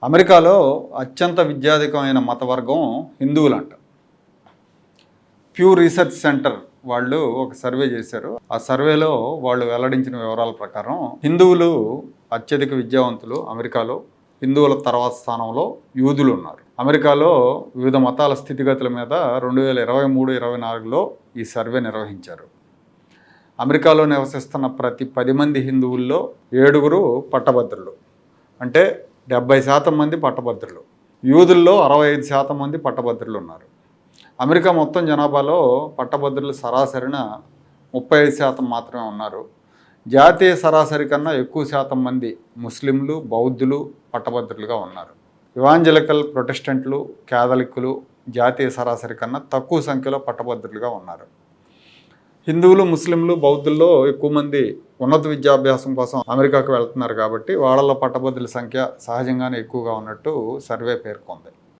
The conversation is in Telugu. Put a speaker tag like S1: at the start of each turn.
S1: అమెరికాలో అత్యంత విద్యాధికమైన మతవర్గం హిందువులంట. ప్యూ రీసెర్చ్ సెంటర్ వాళ్ళు ఒక సర్వే చేశారు. ఆ సర్వేలో వాళ్ళు వెల్లడించిన వివరాల ప్రకారం హిందువులు అత్యధిక విద్యావంతులు అమెరికాలో. హిందువుల తర్వాత స్థానంలో యూదులు ఉన్నారు. అమెరికాలో వివిధ మతాల స్థితిగతుల మీద 2023-24లో ఈ సర్వే నిర్వహించారు. అమెరికాలో నివసిస్తున్న ప్రతి 10 మంది హిందువుల్లో 7 పట్టభద్రులు, అంటే 70% మంది పట్టభద్రులు. యూదుల్లో 65% మంది పట్టభద్రులు ఉన్నారు. అమెరికా మొత్తం జనాభాలో పట్టభద్రులు సరాసరిన 35% మాత్రమే ఉన్నారు. జాతీయ సరాసరి కన్నా ఎక్కువ శాతం మంది ముస్లింలు, బౌద్ధులు పట్టభద్రులుగా ఉన్నారు. ఇవాంజలికల్, ప్రొటెస్టెంట్లు, క్యాథలిక్కులు జాతీయ సరాసరి కన్నా తక్కువ సంఖ్యలో పట్టభద్రులుగా ఉన్నారు. హిందువులు, ముస్లింలు, బౌద్ధుల్లో ఎక్కువ మంది ఉన్నత విద్యాభ్యాసం కోసం అమెరికాకు వెళ్తున్నారు కాబట్టి వాళ్ళలో పట్టభద్రుల సంఖ్య సహజంగానే ఎక్కువగా ఉన్నట్టు సర్వే పేర్కొంది.